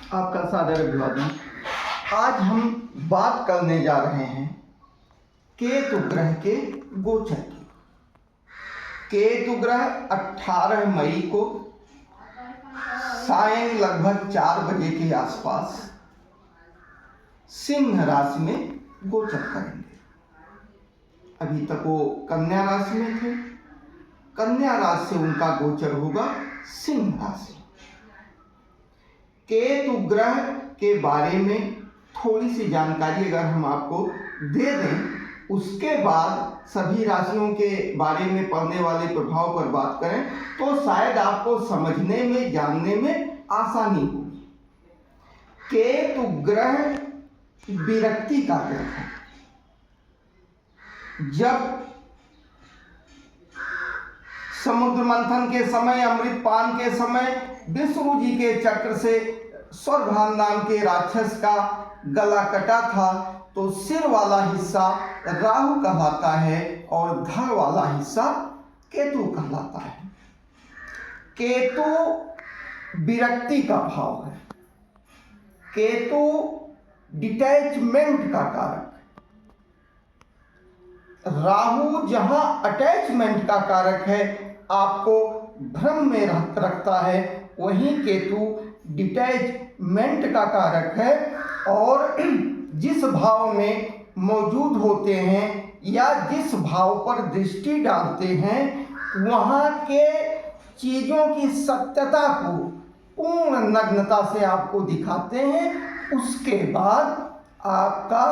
आपका सादर अभिवादन। आज हम बात करने जा रहे हैं केतु ग्रह के गोचर की। केतु ग्रह 18 मई को सायं लगभग 4 बजे के आसपास सिंह राशि में गोचर करेंगे। अभी तक वो कन्या राशि में थे, कन्या राशि से उनका गोचर होगा सिंह राशि। केतु ग्रह के बारे में थोड़ी सी जानकारी अगर हम आपको दे दें, उसके बाद सभी राशियों के बारे में पड़ने वाले प्रभाव पर बात करें तो शायद आपको समझने में, जानने में आसानी होगी। केतु ग्रह विरक्ति का ग्रह है। जब समुद्र मंथन के समय, अमृत पान के समय विष्णु जी के चक्र से स्वर्भान नाम के राक्षस का गला कटा था, तो सिर वाला हिस्सा राहु कहलाता है और धड़ वाला हिस्सा केतु कहलाता है। केतु विरक्ति का भाव है। केतु डिटैचमेंट का कारक है। राहु जहां अटैचमेंट का कारक है, आपको भ्रम में रखता है, वहीं केतु डिटैचमेंट का कारक है। और जिस भाव में मौजूद होते हैं या जिस भाव पर दृष्टि डालते हैं, वहाँ के चीज़ों की सत्यता को पूर्ण नग्नता से आपको दिखाते हैं। उसके बाद आपका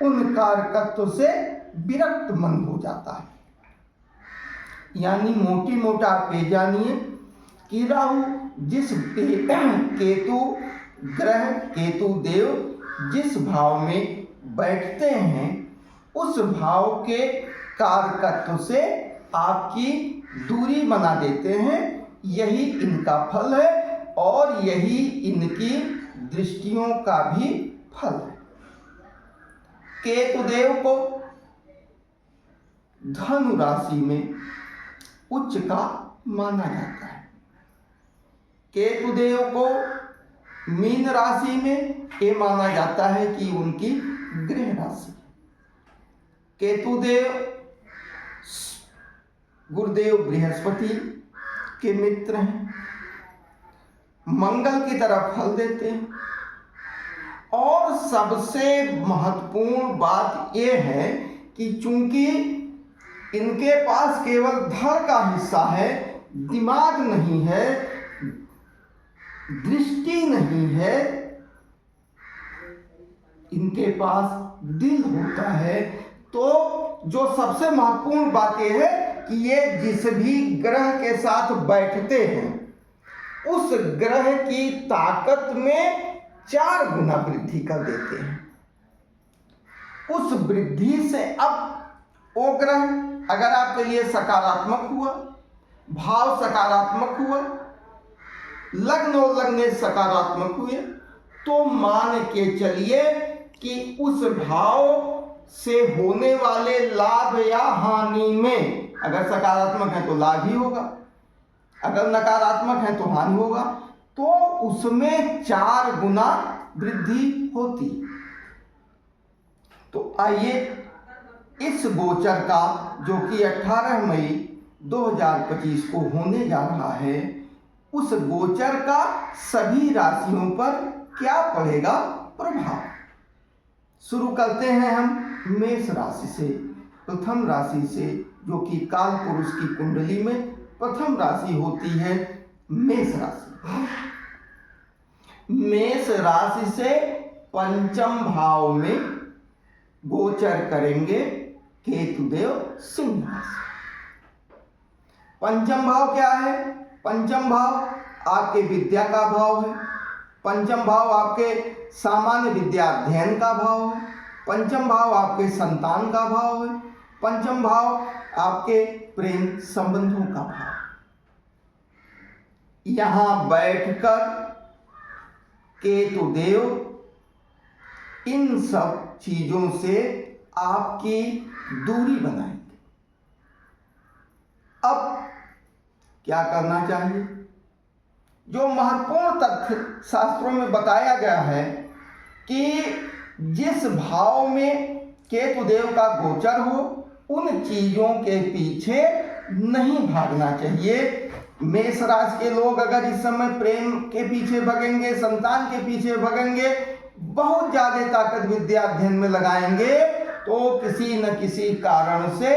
उन कारकत्व से विरक्त मन हो जाता है। यानी मोटी मोटा आप ये जानिए कि राहु जिस केतु ग्रह, केतु देव जिस भाव में बैठते हैं, उस भाव के कारकत्व से आपकी दूरी बना देते हैं। यही इनका फल है और यही इनकी दृष्टियों का भी फल है। केतु देव को धनु राशि में उच्च का माना जाता है। केतु देव को मीन राशि में ये माना जाता है कि उनकी गृह राशि। केतु देव गुरुदेव बृहस्पति के मित्र हैं, मंगल की तरफ फल देते हैं। और सबसे महत्वपूर्ण बात यह है कि चूंकि इनके पास केवल धड़ का हिस्सा है, दिमाग नहीं है, दृष्टि नहीं है, इनके पास दिल होता है। तो जो सबसे महत्वपूर्ण बात यह है कि ये जिस भी ग्रह के साथ बैठते हैं, उस ग्रह की ताकत में 4 गुना वृद्धि कर देते हैं। उस वृद्धि से अब वो ग्रह अगर आपके लिए सकारात्मक हुआ, भाव सकारात्मक हुआ, लग्न और लग्न सकारात्मक हुए, तो मान के चलिए कि उस भाव से होने वाले लाभ या हानि में, अगर सकारात्मक है तो लाभ ही होगा, अगर नकारात्मक है तो हानि होगा, तो उसमें 4 गुना वृद्धि होती। तो आइए इस गोचर का, जो कि 18 मई 2025 को होने जा रहा है, उस गोचर का सभी राशियों पर क्या पड़ेगा प्रभाव। शुरू करते हैं हम मेष राशि से, प्रथम राशि से, जो कि काल पुरुष की कुंडली में प्रथम राशि होती है मेष राशि। मेष राशि से पंचम भाव में गोचर करेंगे केतु देव सिंह राशि। पंचम भाव क्या है? पंचम भाव आपके विद्या का भाव है। पंचम भाव आपके सामान्य विद्या अध्ययन का भाव है। पंचम भाव आपके संतान का भाव है। पंचम भाव आपके प्रेम संबंधों का भाव। यहाँ बैठकर केतु देव इन सब चीजों से आपकी दूरी बनाएंगे। अब क्या करना चाहिए? जो महत्वपूर्ण तथ्य शास्त्रों में बताया गया है कि जिस भाव में केतु देव का गोचर हो उन चीजों के पीछे नहीं भागना चाहिए। मेष राशि के लोग अगर इस समय प्रेम के पीछे भगेंगे, संतान के पीछे भगेंगे, बहुत ज्यादा ताकत विद्या अध्ययन में लगाएंगे, तो किसी न किसी कारण से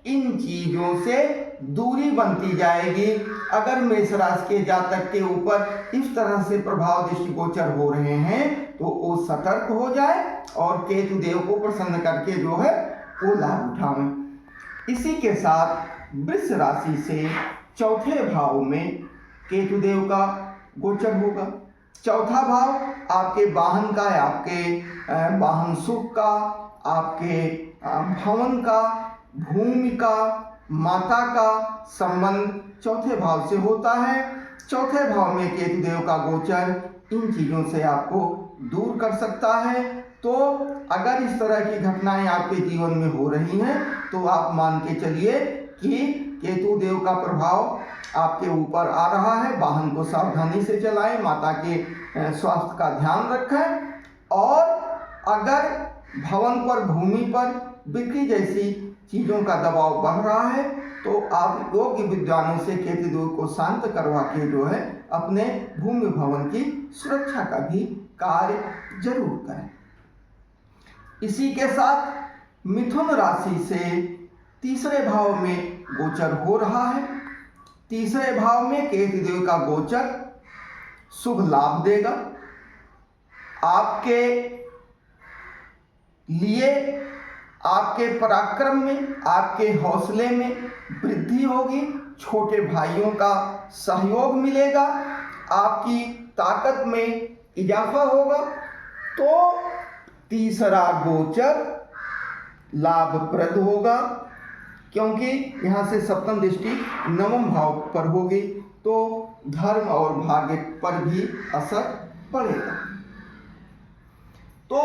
इन चीजों से दूरी बनती जाएगी। अगर मेष राशि के जातक के ऊपर इस तरह से प्रभाव दृष्टिगोचर हो रहे हैं तो वो सतर्क हो जाए और केतु देव को प्रसन्न करके जो है वो लाभ उठाएं। इसी के साथ वृष राशि से चौथे भाव में केतु देव का गोचर होगा। चौथा भाव आपके वाहन का, आपके वाहन सुख का, आपके भवन का, भूमि का, माता का संबंध चौथे भाव से होता है। चौथे भाव में केतु देव का गोचर इन चीजों से आपको दूर कर सकता है। तो अगर इस तरह की घटनाएं आपके जीवन में हो रही हैं तो आप मान के चलिए कि केतु देव का प्रभाव आपके ऊपर आ रहा है। वाहन को सावधानी से चलाएं, माता के स्वास्थ्य का ध्यान रखें और अगर भवन पर, भूमि पर बिक्री जैसी चीज़ों का दबाव बढ़ रहा है तो आप योग्य विद्वानों से केतु देव को शांत करवा के जो है अपने भूमि भवन की सुरक्षा का भी कार्य जरूर करें। इसी के साथ मिथुन राशि से तीसरे भाव में गोचर हो रहा है। तीसरे भाव में केतु देव का गोचर शुभ लाभ देगा। आपके लिए आपके पराक्रम में, आपके हौसले में वृद्धि होगी, छोटे भाइयों का सहयोग मिलेगा, आपकी ताकत में इजाफा होगा। तो तीसरा गोचर लाभप्रद होगा क्योंकि यहाँ से सप्तम दृष्टि नवम भाव पर होगी तो धर्म और भाग्य पर भी असर पड़ेगा। तो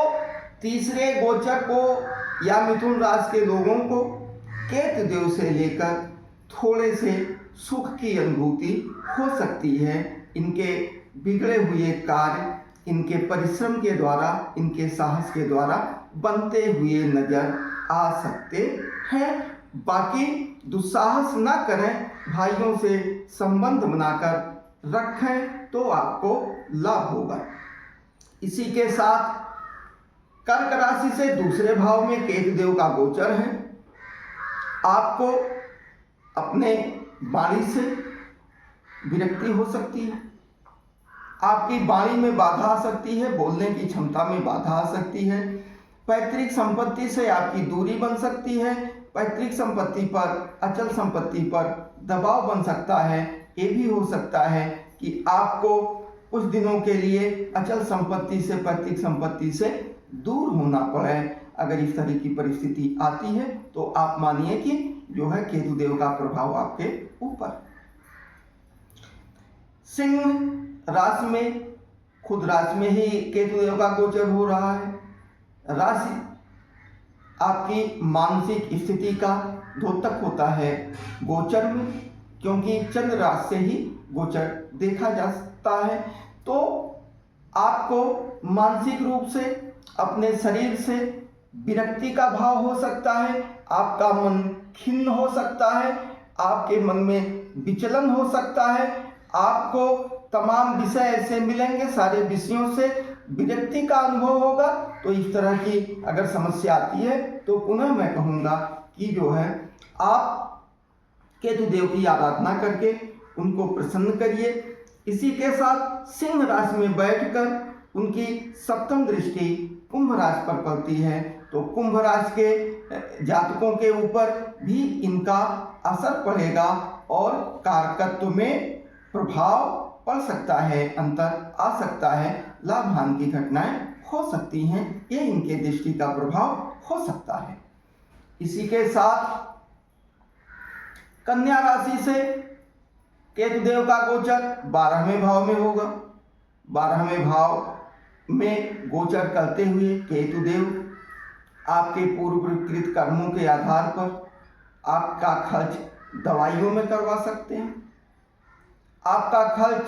तीसरे गोचर को या मिथुन राशि के लोगों को केतु देव से लेकर थोड़े से सुख की अनुभूति हो सकती है। इनके बिगड़े हुए कार्य इनके परिश्रम के द्वारा, इनके साहस के द्वारा बनते हुए नजर आ सकते हैं। बाकी दुस्साहस ना करें, भाइयों से संबंध बनाकर रखें तो आपको लाभ होगा। इसी के साथ कर्क राशि से दूसरे भाव में केतु देव का गोचर है। आपको अपने वाणी से विरक्ति हो सकती है, आपकी वाणी में बाधा आ सकती है, बोलने की क्षमता में बाधा आ सकती है। पैतृक संपत्ति से आपकी दूरी बन सकती है। पैतृक संपत्ति पर, अचल संपत्ति पर दबाव बन सकता है। ये भी हो सकता है कि आपको कुछ दिनों के लिए अचल संपत्ति से, पैतृक संपत्ति से दूर होना पड़े। अगर इस तरह की परिस्थिति आती है तो आप मानिए कि जो है केतु देव का प्रभाव आपके ऊपर। सिंह राशि में, खुद राशि में ही केतु देव का गोचर हो रहा है। राशि आपकी मानसिक स्थिति का द्योतक होता है गोचर में, क्योंकि चंद्र राशि से ही गोचर देखा जा सकता है। तो आपको मानसिक रूप से, अपने शरीर से विरक्ति का भाव हो सकता है, आपका मन खिन्न हो सकता है, आपके मन में विचलन हो सकता है, आपको तमाम विषय ऐसे मिलेंगे, सारे विषयों से विरक्ति का अनुभव होगा। तो इस तरह की अगर समस्या आती है तो पुनः मैं कहूँगा कि जो है आप केतु देव की आराधना करके उनको प्रसन्न करिए। इसी के साथ सिंह राशि में बैठकर उनकी सप्तम दृष्टि कुंभ राशि पर पड़ती है तो कुंभ राशि के जातकों के ऊपर भी इनका असर पड़ेगा और कारकत्व में प्रभाव पड़ सकता है, अंतर आ सकता है, लाभ हानि की घटनाएं हो सकती हैं। ये इनके दृष्टि का प्रभाव हो सकता है। इसी के साथ कन्या राशि से केतु देव का गोचर 12वें भाव में होगा। 12वें भाव में गोचर करते हुए केतु देव आपके पूर्वकृत कर्मों के आधार पर आपका खर्च दवाइयों में करवा सकते हैं, आपका खर्च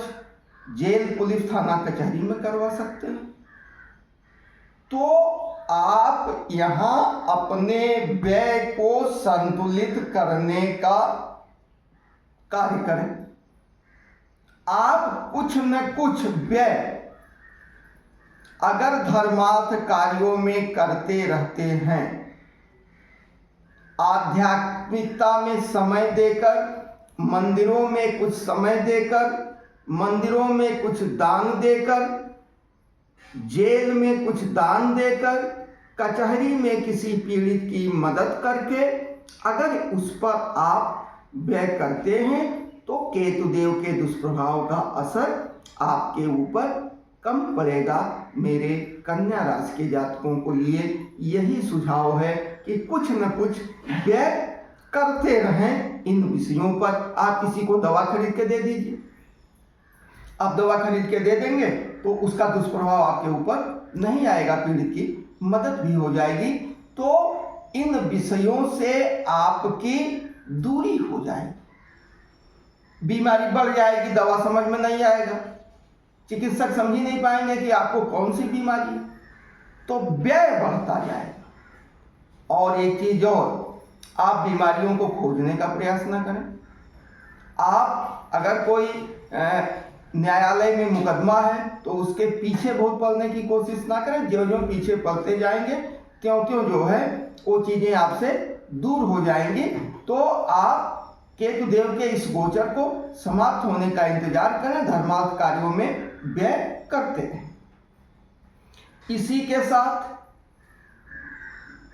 जेल, पुलिस, थाना, कचहरी में करवा सकते हैं। तो आप यहाँ अपने व्यय को संतुलित करने का कार्य करें। आप कुछ न कुछ व्यय अगर धर्मार्थ कार्यों में करते रहते हैं, आध्यात्मिकता में समय देकर, मंदिरों में कुछ समय देकर, मंदिरों में कुछ दान देकर, जेल में कुछ दान देकर, कचहरी में किसी पीड़ित की मदद करके अगर उस पर आप व्यय करते हैं तो केतुदेव के दुष्प्रभाव का असर आपके ऊपर कम पड़ेगा। मेरे कन्या राशि के जातकों को लिए यही सुझाव है कि कुछ न कुछ व्यय करते रहें इन विषयों पर। आप किसी को दवा खरीद के दे दीजिए, आप दवा खरीद के दे देंगे तो उसका दुष्प्रभाव आपके ऊपर नहीं आएगा, पीड़ित की मदद भी हो जाएगी। तो इन विषयों से आपकी दूरी हो जाएगी, बीमारी बढ़ जाएगी, दवा समझ में नहीं आएगा, चिकित्सक समझ ही नहीं पाएंगे कि आपको कौन सी बीमारी है, तो व्यय बढ़ता जाएगा। और एक चीज और, आप बीमारियों को खोजने का प्रयास न करें। आप अगर कोई न्यायालय में मुकदमा है तो उसके पीछे बहुत पढ़ने की कोशिश ना करें। जो जो पीछे पढ़ते जाएंगे त्यों त्यों जो है वो चीज़ें आपसे दूर हो जाएंगी। तो आप केतुदेव के इस गोचर को समाप्त होने का इंतजार करें, धर्मार्थ कार्यों में व्यय करते हैं। इसी के साथ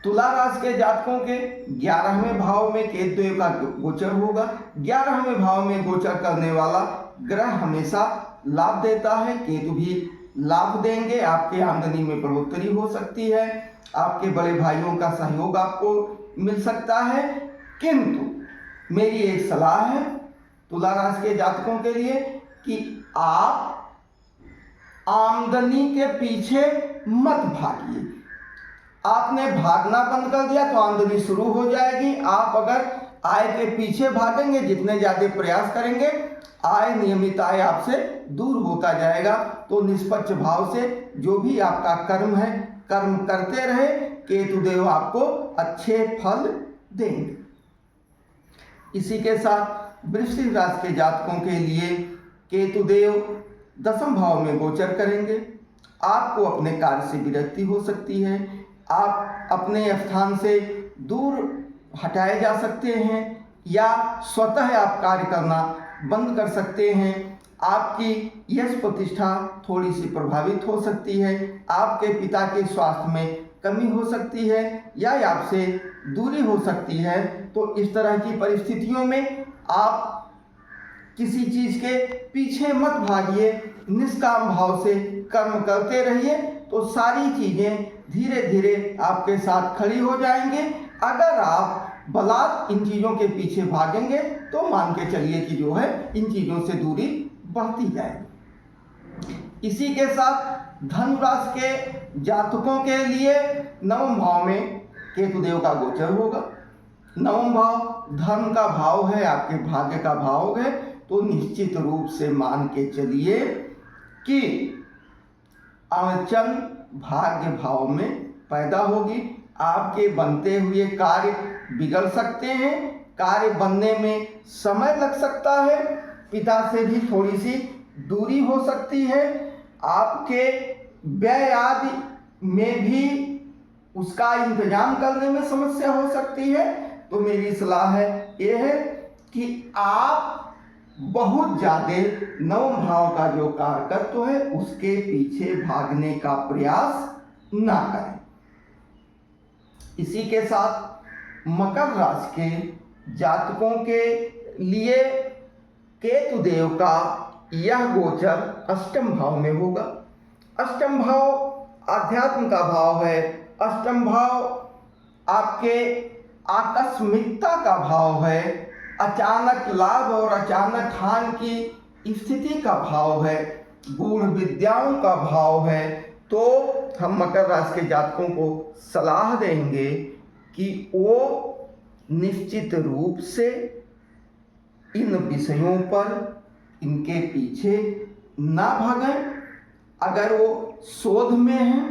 तुला राशि के जातकों के 11वें भाव में केतुदेव का गोचर होगा। 11वें भाव में गोचर करने वाला ग्रह हमेशा लाभ देता है। केतु भी लाभ देंगे, आपके आमदनी में बढ़ोतरी हो सकती है, आपके बड़े भाइयों का सहयोग आपको मिल सकता है। किंतु मेरी एक सलाह है तुला राशि के जातकों के लिए कि आप आमदनी के पीछे मत भागिए। आपने भागना बंद कर दिया तो आमदनी शुरू हो जाएगी। आप अगर आय के पीछे भागेंगे, जितने ज़्यादा प्रयास करेंगे, आय, नियमित आय आपसे दूर होता जाएगा। तो निष्पक्ष भाव से जो भी आपका कर्म है, कर्म करते रहे, केतुदेव आपको अच्छे फल देंगे। इसी के साथ वृश्चिक राशि के जातकों के लिए केतुदेव 10वें भाव में गोचर करेंगे। आपको अपने कार्य से विरक्ति हो सकती है, आप अपने स्थान से दूर हटाए जा सकते हैं या स्वतः आप कार्य करना बंद कर सकते हैं। आपकी यश प्रतिष्ठा थोड़ी सी प्रभावित हो सकती है, आपके पिता के स्वास्थ्य में कमी हो सकती है या आपसे दूरी हो सकती है। तो इस तरह की परिस्थितियों में आप किसी चीज़ के पीछे मत भागिए, निष्काम भाव से कर्म करते रहिए, तो सारी चीज़ें धीरे धीरे आपके साथ खड़ी हो जाएंगे। अगर आप बलात् इन चीज़ों के पीछे भागेंगे तो मान के चलिए कि जो है इन चीज़ों से दूरी बढ़ती जाएगी। इसी के साथ धनु राशि के जातकों के लिए 9वें भाव में केतुदेव का गोचर होगा। 9वां भाव धर्म का भाव है, आपके भाग्य का भाव है। तो निश्चित रूप से मान के चलिए कि अड़चन भाग्य भाव में पैदा होगी। आपके बनते हुए कार्य बिगड़ सकते हैं, कार्य बनने में समय लग सकता है, पिता से भी थोड़ी सी दूरी हो सकती है, आपके व्यय आदि में भी उसका इंतजाम करने में समस्या हो सकती है। तो मेरी सलाह है ये है कि आप बहुत ज़्यादा 9वें भाव का जो कारकत्व है उसके पीछे भागने का प्रयास ना करें। इसी के साथ मकर राशि के जातकों के लिए केतुदेव का यह गोचर 8वें भाव में होगा। 8वां भाव अध्यात्म का भाव है। 8वां भाव आपके आकस्मिकता का भाव है, अचानक लाभ और अचानक हानि की स्थिति का भाव है, गूढ़ विद्याओं का भाव है। तो हम मकर राशि के जातकों को सलाह देंगे कि वो निश्चित रूप से इन विषयों पर, इनके पीछे ना भगें। अगर वो शोध में हैं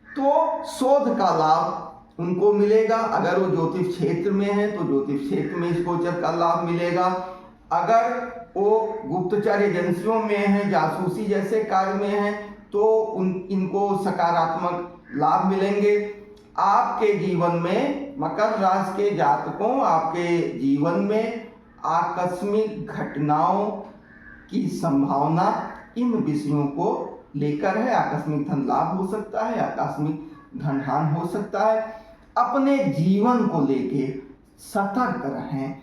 तो शोध का लाभ उनको मिलेगा। अगर वो ज्योतिष क्षेत्र में है तो ज्योतिष क्षेत्र में इस गोचर का लाभ मिलेगा। अगर वो गुप्तचर एजेंसियों में है, जासूसी जैसे कार्य में है, तो इनको सकारात्मक लाभ मिलेंगे। आपके जीवन में, मकर राशि के जातकों, आपके जीवन में आकस्मिक घटनाओं की संभावना इन विषयों को लेकर है। आकस्मिक धन लाभ हो सकता है, आकस्मिक धन हानि हो सकता है। अपने जीवन को लेके सतर्क रहें।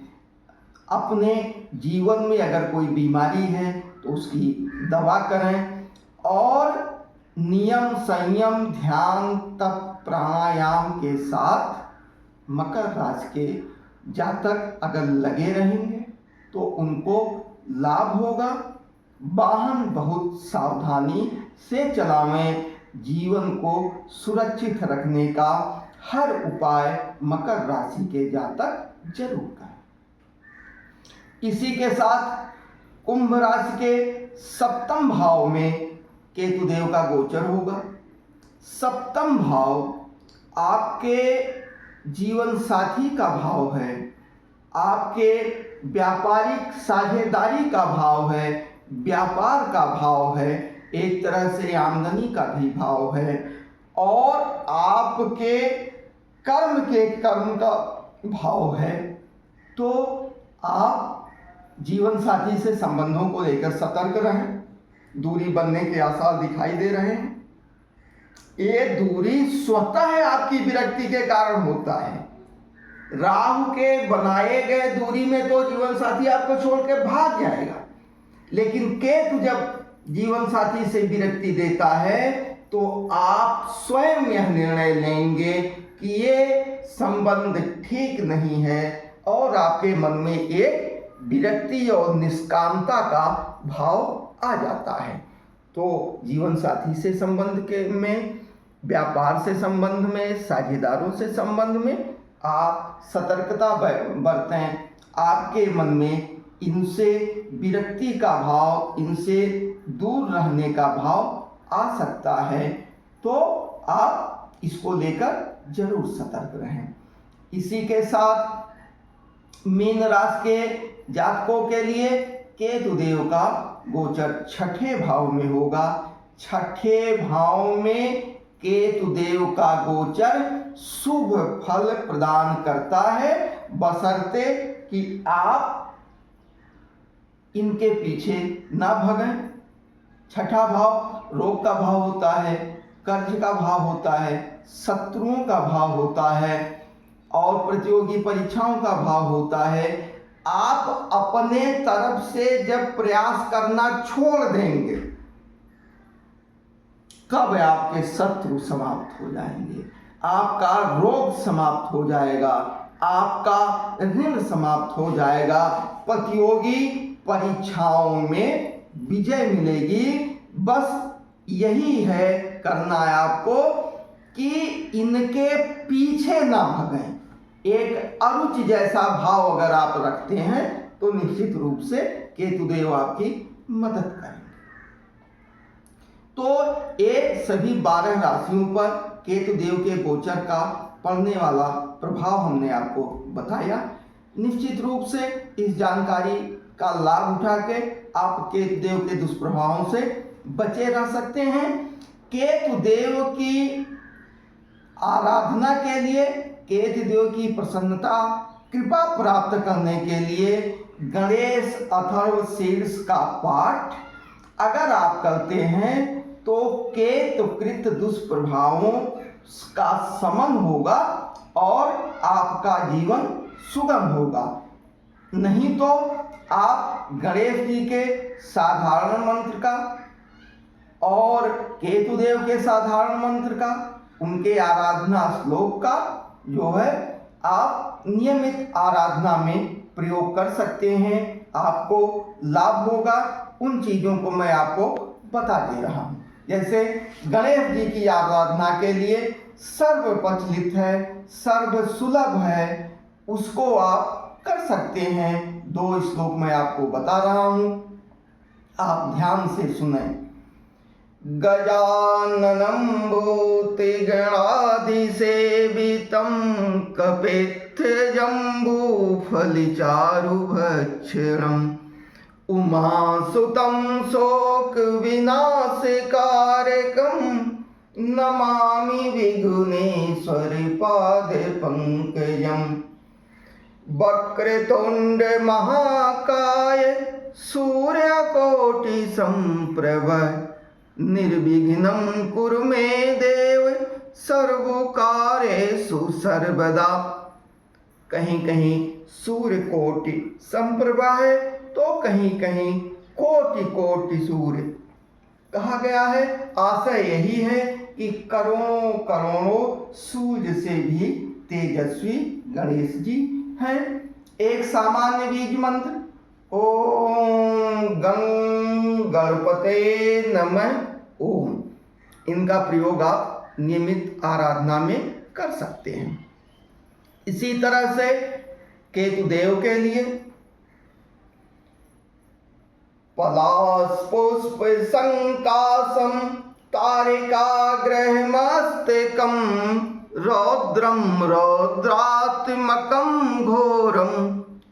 अपने जीवन में अगर कोई बीमारी है तो उसकी दवा करें, और नियम, संयम, ध्यान, तप, प्राणायाम के साथ मकर राशि के जातक अगर लगे रहेंगे तो उनको लाभ होगा। वाहन बहुत सावधानी से चलावें। जीवन को सुरक्षित रखने का हर उपाय मकर राशि के जातक जरूर करें। इसी के साथ कुंभ राशि के सप्तम भाव में केतु देव का गोचर होगा। सप्तम भाव आपके जीवन साथी का भाव है, आपके व्यापारिक साझेदारी का भाव है, व्यापार का भाव है, एक तरह से आमदनी का भी भाव है, और आपके कर्म का भाव है। तो आप जीवन साथी से संबंधों को लेकर सतर्क रहें। दूरी बनने के आसार दिखाई दे रहे हैं। ये दूरी स्वतः आपकी विरक्ति के कारण होता है। राहु के बनाए गए दूरी में तो जीवन साथी आपको छोड़ के भाग जाएगा, लेकिन केतु जब जीवन साथी से विरक्ति देता है तो आप स्वयं यह निर्णय लेंगे कि ये संबंध ठीक नहीं है, और आपके मन में एक विरक्ति और निष्कामता का भाव आ जाता है। तो जीवन साथी से संबंध के में, व्यापार से संबंध में, साझेदारों से संबंध में आप सतर्कता बरतें। आपके मन में इनसे विरक्ति का भाव, इनसे दूर रहने का भाव आ सकता है, तो आप इसको लेकर जरूर सतर्क रहें। इसी के साथ मीन राशि के जातकों के लिए केतु देव का गोचर छठे भाव में होगा। छठे भाव में केतु देव का गोचर शुभ फल प्रदान करता है, बशर्ते कि आप इनके पीछे ना भगें। छठा भाव रोग का भाव होता है, कर्ज का भाव होता है, शत्रुओं का भाव होता है, और प्रतियोगी परीक्षाओं का भाव होता है। आप अपने तरफ से जब प्रयास करना छोड़ देंगे, कब आपके शत्रु समाप्त हो जाएंगे, आपका रोग समाप्त हो जाएगा, आपका ऋण समाप्त हो जाएगा, प्रतियोगी परीक्षाओं में विजय मिलेगी। बस यही है करना है आपको कि इनके पीछे ना भगें। एक अरुचि जैसा भाव अगर आप रखते हैं तो निश्चित रूप से केतुदेव आपकी मदद करेंगे। तो ये सभी 12 राशियों पर केतुदेव के गोचर का पड़ने वाला प्रभाव हमने आपको बताया। निश्चित रूप से इस जानकारी का लाभ उठा के आप केतुदेव के दुष्प्रभावों से बचे रह सकते हैं। केतुदेव की आराधना के लिए, केतुदेव की प्रसन्नता, कृपा प्राप्त करने के लिए गणेश अथर्व शीर्ष का पाठ अगर आप करते हैं तो केतुकृत दुष्प्रभावों का शमन होगा और आपका जीवन सुगम होगा। नहीं तो आप गणेश जी के साधारण मंत्र का और केतुदेव के साधारण मंत्र का, उनके आराधना श्लोक का जो है आप नियमित आराधना में प्रयोग कर सकते हैं। आपको लाभ होगा। उन चीज़ों को मैं आपको बता दे रहा हूँ। जैसे गणेश जी की आराधना के लिए सर्व प्रचलित है, सर्व सुलभ है, उसको आप कर सकते हैं। 2 श्लोक मैं आपको बता रहा हूँ। आप ध्यान से सुने। गजाननं भूतिगणाधिसेवितं कपित्थजम्बूफलिचारुभक्षणम् उमासुतं शोकविनाशकारकं नमामि विघ्नेश्वरपादपङ्कजम्। वक्रतुण्ड महाकाय सूर्यकोटिसम्प्रभ निर्विघ्नं कुरु मे देव सर्वकार्येषु सर्वदा। कहीं कहीं सूर्य कोटि संप्रभा है तो कहीं कहीं कोटि कोटि सूर्य कहा गया है। आशय यही है कि करोड़ों करोड़ों सूर्य से भी तेजस्वी गणेश जी हैं। एक सामान्य बीज मंत्र ओम गं गणपते नमः ओम, इनका प्रयोग आप नियमित आराधना में कर सकते हैं। इसी तरह से केतु देव के लिए पलाश पुष्प संकाशम तारिकाग्रहमस्तकं रौद्रम रौद्रात्मकं घोरम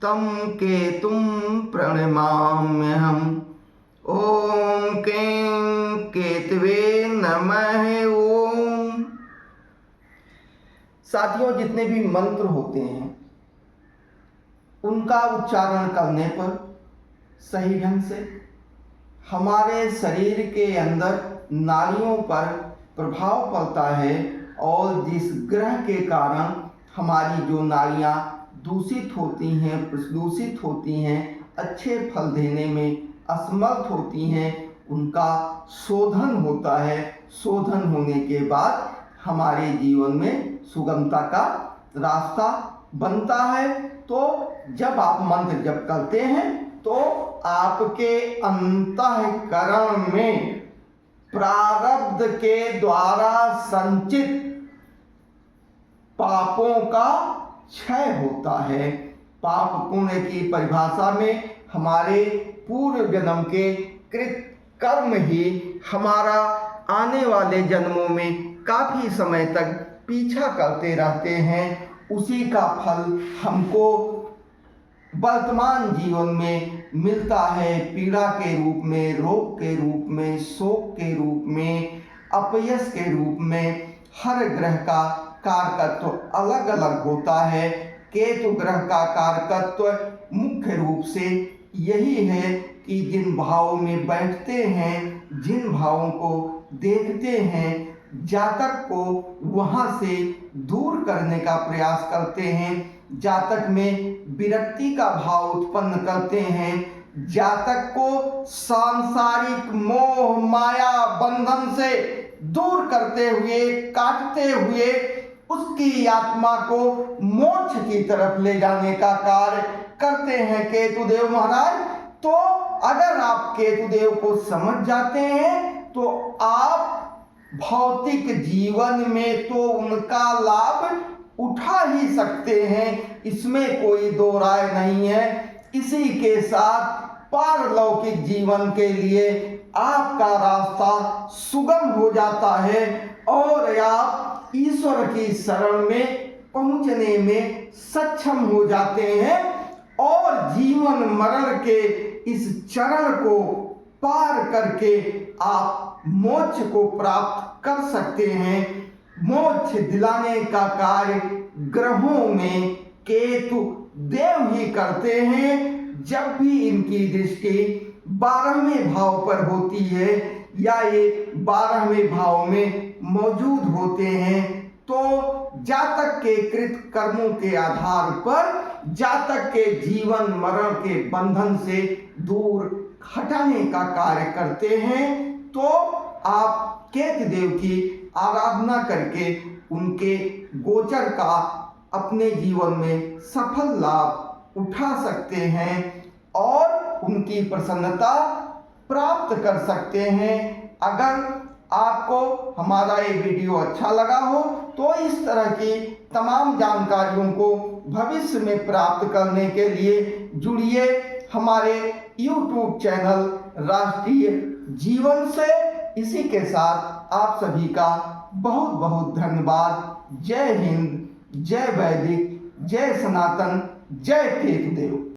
तं केतुं प्रणमाम्यहम्। ओम कें केतवे नमः ओम। साथियों, जितने भी मंत्र होते हैं उनका उच्चारण करने पर सही ढंग से हमारे शरीर के अंदर नाड़ियों पर प्रभाव पड़ता है और जिस ग्रह के कारण हमारी जो नाड़ियाँ दूषित होती हैं, अच्छे फल देने में असमर्थ होती हैं, उनका शोधन होता है। शोधन होने के बाद हमारे जीवन में सुगमता का रास्ता बनता है। तो जब आप मंत्र जप करते हैं तो आपके अंतःकरण में प्रारब्ध के द्वारा संचित पापों का क्षय होता है। पाप पुण्य की परिभाषा में हमारे पूर्व जन्म के कृत कर्म ही हमारा आने वाले जन्मों में काफी समय तक पीछा करते रहते हैं। उसी का फल हमको वर्तमान जीवन में मिलता है, पीड़ा के रूप में, रोग के रूप में, शोक के रूप में, अपयश के रूप में। हर ग्रह का कारकत्व अलग अलग होता है। केतु ग्रह का कारकत्व मुख्य रूप से यही है कि जिन भावों में बैठते हैं, जिन भावों को देखते हैं, जातक को वहाँ से दूर करने का प्रयास करते हैं, जातक में विरक्ति का भाव उत्पन्न करते हैं, जातक को सांसारिक मोह माया बंधन से दूर करते हुए, काटते हुए उसकी आत्मा को मोक्ष की तरफ ले जाने का कार्य करते हैं केतुदेव महाराज। तो अगर आप केतुदेव को समझ जाते हैं तो आप भौतिक जीवन में तो उनका लाभ उठा ही सकते हैं, इसमें कोई दो राय नहीं है। इसी के साथ पारलौकिक जीवन के लिए आपका रास्ता सुगम हो जाता है और आप ईश्वर की शरण में पहुंचने में सक्षम हो जाते हैं और जीवन मरण के इस चरण को पार करके आप मोक्ष को प्राप्त कर सकते हैं। मोक्ष दिलाने का कार्य ग्रहों में केतु देव ही करते हैं। जब भी इनकी दृष्टि 12वें भाव पर होती है या ये 12वें भाव में मौजूद होते हैं तो जातक के कृत कर्मों के आधार पर जातक के जीवन मरण के बंधन से दूर हटाने का कार्य करते हैं। तो आप केतुदेव की आराधना करके उनके गोचर का अपने जीवन में सफल लाभ उठा सकते हैं और उनकी प्रसन्नता प्राप्त कर सकते हैं। अगर आपको हमारा ये वीडियो अच्छा लगा हो तो इस तरह की तमाम जानकारियों को भविष्य में प्राप्त करने के लिए जुड़िए हमारे YouTube चैनल राष्ट्रीय जीवन से। इसी के साथ आप सभी का बहुत बहुत धन्यवाद। जय हिंद, जय वैदिक, जय सनातन, जय टेकदेव।